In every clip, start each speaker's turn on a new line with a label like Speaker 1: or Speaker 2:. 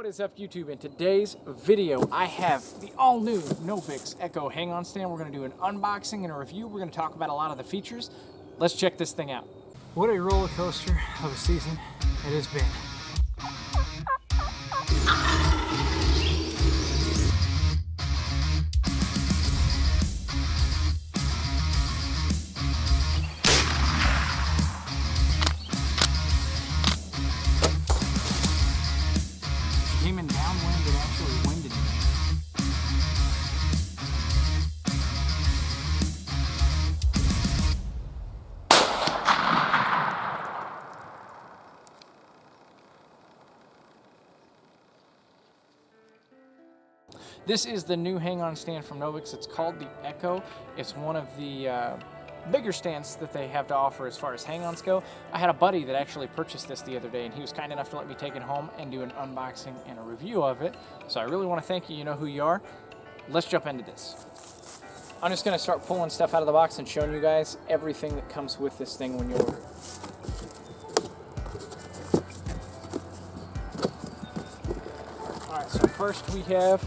Speaker 1: What is up, YouTube? In today's video, I have the all-new Novix Echo hang-on stand. We're going to do an unboxing and a review. We're going to talk about a lot of the features. Let's check this thing out. What a roller coaster of a season it has been. Came in downwind, it actually winded me. This is the new hang-on stand from Novix. It's called the Echo. It's one of the bigger stands that they have to offer as far as hang-ons go. I had a buddy that actually purchased this the other day, and he was kind enough to let me take it home and do an unboxing and a review of it. So I really want to thank you. You know who you are. Let's jump into this. I'm just going to start pulling stuff out of the box and showing you guys everything that comes with this thing when you order it. Alright, so first we have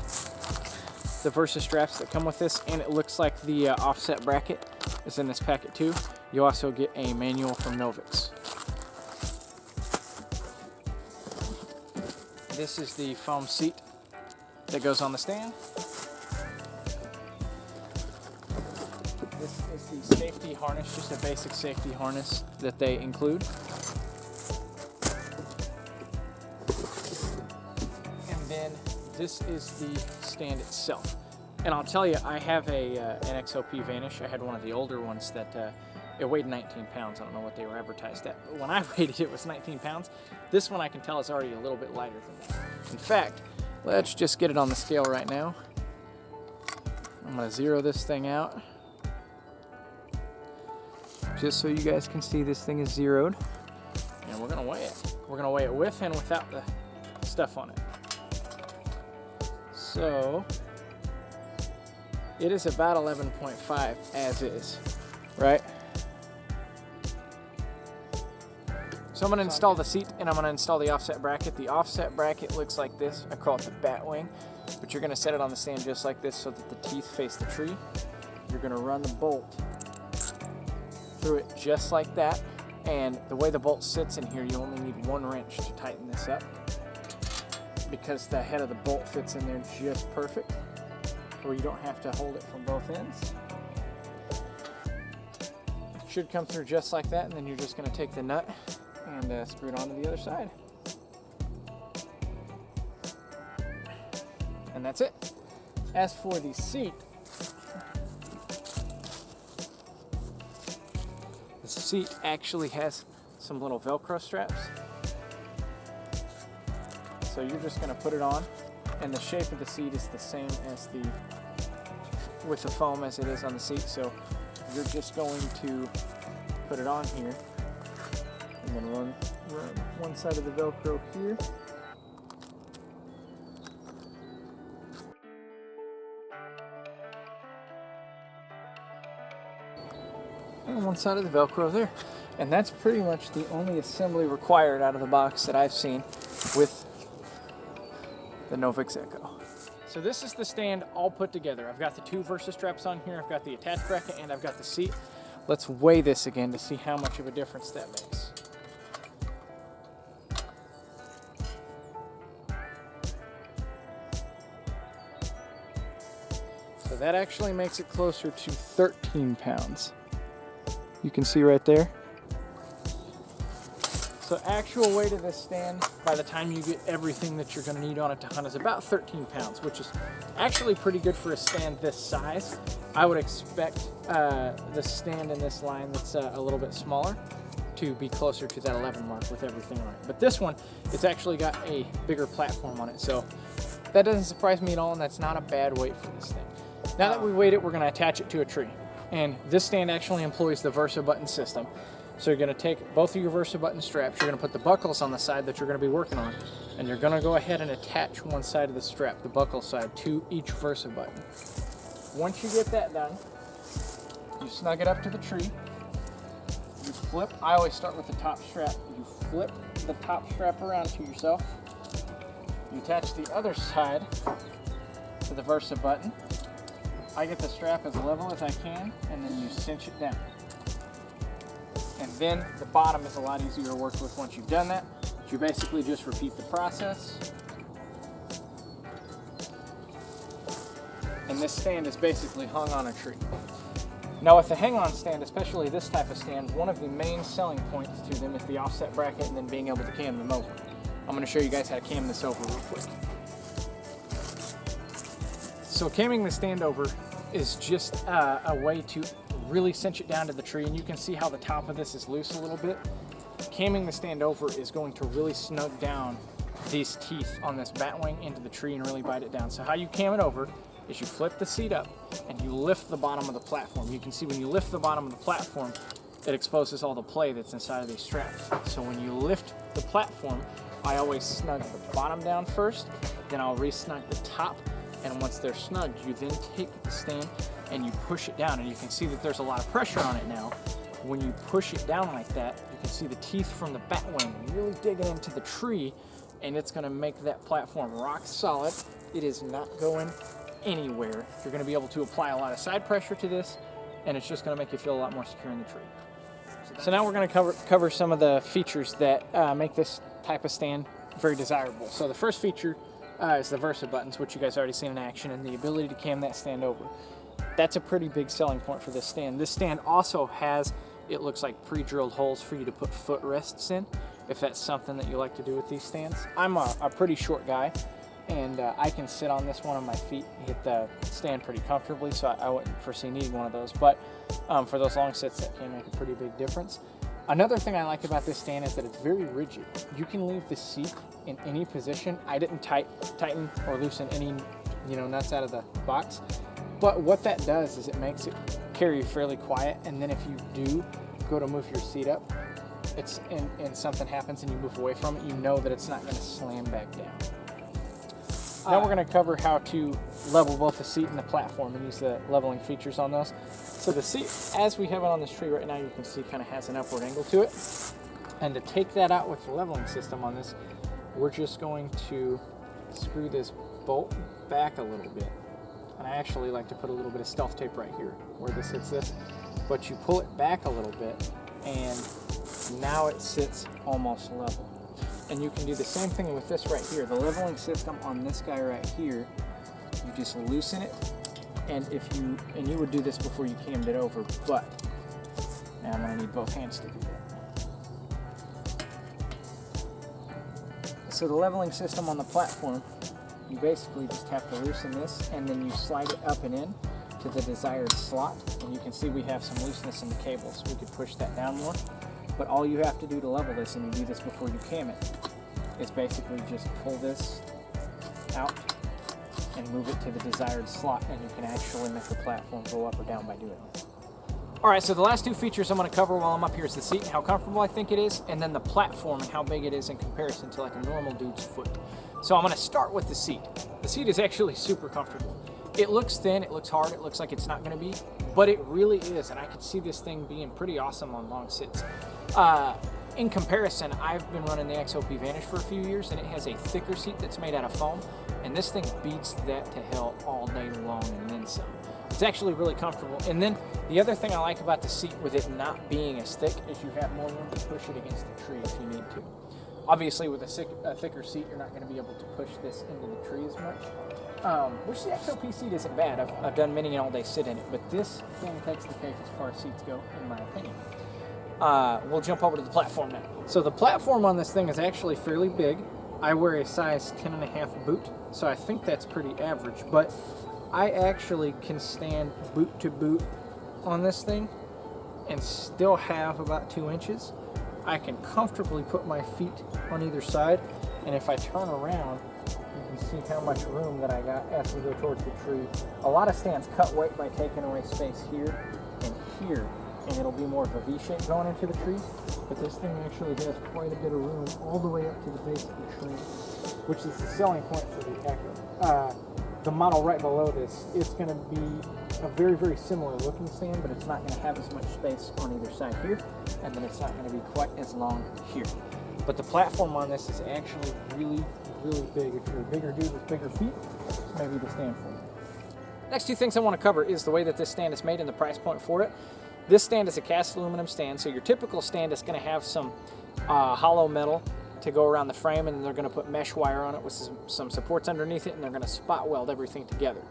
Speaker 1: the Versa straps that come with this, and it looks like the offset bracket is in this packet too. You also get a manual from Novix. This is the foam seat that goes on the stand. This is the safety harness, just a basic safety harness that they include. And then this is the stand itself. And I'll tell you, I have an XOP Vanish. I had one of the older ones that it weighed 19 pounds. I don't know what they were advertised at, but when I weighed it, it was 19 pounds. This one I can tell is already a little bit lighter than that. In fact, let's just get it on the scale right now. I'm gonna zero this thing out, just so you guys can see this thing is zeroed. And we're gonna weigh it. We're gonna weigh it with and without the stuff on it. So, it is about 11.5 as is, right? So I'm going to install the seat and I'm going to install the offset bracket. The offset bracket looks like this. I call it the bat wing, but you're going to set it on the stand just like this so that the teeth face the tree. You're going to run the bolt through it just like that. And the way the bolt sits in here, you only need one wrench to tighten this up, because the head of the bolt fits in there just perfect, where you don't have to hold it from both ends. Should come through just like that, and then you're just going to take the nut and screw it onto the other side. And that's it. As for the seat, the seat actually has some little Velcro straps. So you're just going to put it on, and the shape of the seat is the same as with the foam as it is on the seat. So you're just going to put it on here, and then run one side of the Velcro here. And one side of the Velcro there. And that's pretty much the only assembly required out of the box that I've seen with the Novix Echo. So this is the stand all put together. I've got the two Versa straps on here, I've got the attached bracket, and I've got the seat. Let's weigh this again to see how much of a difference that makes. So that actually makes it closer to 13 pounds. You can see right there. So actual weight of this stand, by the time you get everything that you're going to need on it to hunt, is about 13 pounds, which is actually pretty good for a stand this size. I would expect the stand in this line that's a little bit smaller to be closer to that 11 mark with everything on it. But this one, it's actually got a bigger platform on it, so that doesn't surprise me at all, and that's not a bad weight for this thing. Now that we weighed it, we're going to attach it to a tree. And this stand actually employs the Versa button system. So you're going to take both of your Versa button straps, you're going to put the buckles on the side that you're going to be working on, and you're going to go ahead and attach one side of the strap, the buckle side, to each Versa button. Once you get that done, you snug it up to the tree, you flip, I always start with the top strap, you flip the top strap around to yourself, You attach the other side to the Versa button. I get the strap as level as I can, and then you cinch it down. And then the bottom is a lot easier to work with once you've done that. You basically just repeat the process. And this stand is basically hung on a tree. Now with the hang-on stand, especially this type of stand, one of the main selling points to them is the offset bracket and then being able to cam them over. I'm going to show you guys how to cam this over real quick. So camming the stand over is just a way to really cinch it down to the tree, and you can see how the top of this is loose a little bit. Camming the stand over is going to really snug down these teeth on this bat wing into the tree and really bite it down. So how you cam it over is you flip the seat up and you lift the bottom of the platform. You can see when you lift the bottom of the platform, it exposes all the play that's inside of these straps. So when you lift the platform, I always snug the bottom down first, then I'll re-snug the top, and once they're snugged, you then take the stand and you push it down, and you can see that there's a lot of pressure on it now. When you push it down like that, you can see the teeth from the bat wing really digging into the tree, and it's going to make that platform rock solid. It is not going anywhere. You're going to be able to apply a lot of side pressure to this, and it's just going to make you feel a lot more secure in the tree. So now we're going to cover some of the features that make this type of stand very desirable. So the first feature is the Versa buttons, which you guys already seen in action, and the ability to cam that stand over. That's a pretty big selling point for this stand. This stand also has, it looks like pre-drilled holes for you to put footrests in, if that's something that you like to do with these stands. I'm a pretty short guy, and I can sit on this one on my feet and hit the stand pretty comfortably, so I wouldn't foresee needing one of those. But for those long sits, that can make a pretty big difference. Another thing I like about this stand is that it's very rigid. You can leave the seat in any position. I didn't tighten or loosen any nuts out of the box. But what that does is it makes it carry fairly quiet, and then if you do go to move your seat up, and something happens and you move away from it, you know that it's not going to slam back down. Now we're going to cover how to level both the seat and the platform and use the leveling features on those. So the seat, as we have it on this tree right now, you can see kind of has an upward angle to it. And to take that out with the leveling system on this, we're just going to screw this bolt back a little bit. And I actually like to put a little bit of stealth tape right here where this hits this. But you pull it back a little bit, and now it sits almost level. And you can do the same thing with this right here. The leveling system on this guy right here, you just loosen it, and you would do this before you cammed it over, but now I'm gonna need both hands to do that. So the leveling system on the platform, you basically just have to loosen this, and then you slide it up and in to the desired slot, and you can see we have some looseness in the cables. We could push that down more. But all you have to do to level this, and you do this before you cam it, is basically just pull this out and move it to the desired slot, and you can actually make the platform go up or down by doing it. Alright, so the last two features I'm going to cover while I'm up here is the seat and how comfortable I think it is, and then the platform and how big it is in comparison to like a normal dude's foot. So I'm going to start with the seat. The seat is actually super comfortable. It looks thin, it looks hard, it looks like it's not going to be, but it really is, and I could see this thing being pretty awesome on long sits. In comparison, I've been running the XOP Vantage for a few years, and it has a thicker seat that's made out of foam, and this thing beats that to hell all day long and then some. It's actually really comfortable. And then the other thing I like about the seat with it not being as thick is you have more room to push it against the tree if you need to. Obviously with a thicker seat, you're not going to be able to push this into the tree as much. Which the XOP seat isn't bad. I've done many an all-day sit in it, but this thing takes the cake as far as seats go, in my opinion. We'll jump over to the platform now. So the platform on this thing is actually fairly big. I wear a size 10.5 boot, so I think that's pretty average, but I actually can stand boot to boot on this thing and still have about 2 inches. I can comfortably put my feet on either side, and if I turn around, you can see how much room that I got as we go towards the tree. A lot of stands cut weight by taking away space here and here, and it'll be more of a V shape going into the tree, but this thing actually has quite a bit of room all the way up to the base of the tree, which is the selling point for the Echo. The model right below this, it's going to be a very, very similar looking stand, but it's not going to have as much space on either side here, and then it's not going to be quite as long here. But the platform on this is actually really really big. If you're a bigger dude with bigger feet, it's maybe the stand for you. Next two things I want to cover is the way that this stand is made and the price point for it. This stand is a cast aluminum stand, so your typical stand is going to have some hollow metal to go around the frame, and they're going to put mesh wire on it with some supports underneath it, and they're going to spot weld everything together.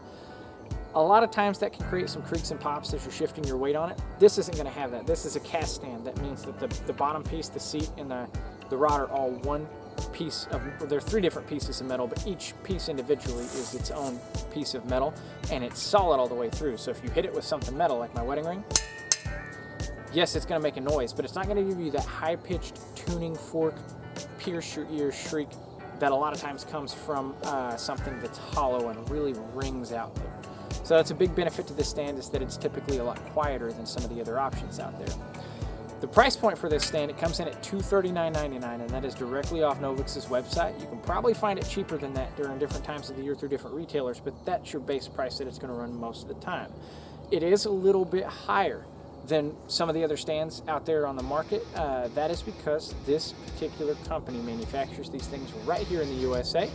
Speaker 1: A lot of times that can create some creaks and pops as you're shifting your weight on it. This isn't going to have that. This is a cast stand. That means that the bottom piece, the seat, and the rod are all one piece of, well, there are 3 different pieces of metal, but each piece individually is its own piece of metal, and it's solid all the way through. So if you hit it with something metal, like my wedding ring, yes, it's going to make a noise, but it's not going to give you that high-pitched tuning fork, pierce your ear shriek that a lot of times comes from something that's hollow and really rings out there. So that's a big benefit to this stand, is that it's typically a lot quieter than some of the other options out there. The price point for this stand, it comes in at $239.99, and that is directly off Novix's website. You can probably find it cheaper than that during different times of the year through different retailers, but that's your base price that it's going to run most of the time. It is a little bit higher than some of the other stands out there on the market. That is because this particular company manufactures these things right here in the USA.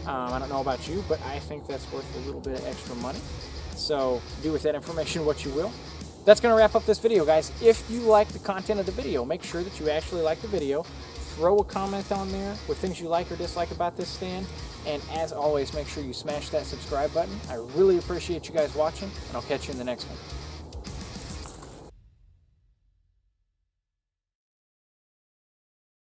Speaker 1: I don't know about you, but I think that's worth a little bit of extra money. So do with that information what you will. That's going to wrap up this video, guys. If you like the content of the video, make sure that you actually like the video. Throw a comment on there with things you like or dislike about this stand. And as always, make sure you smash that subscribe button. I really appreciate you guys watching, and I'll catch you in the next one.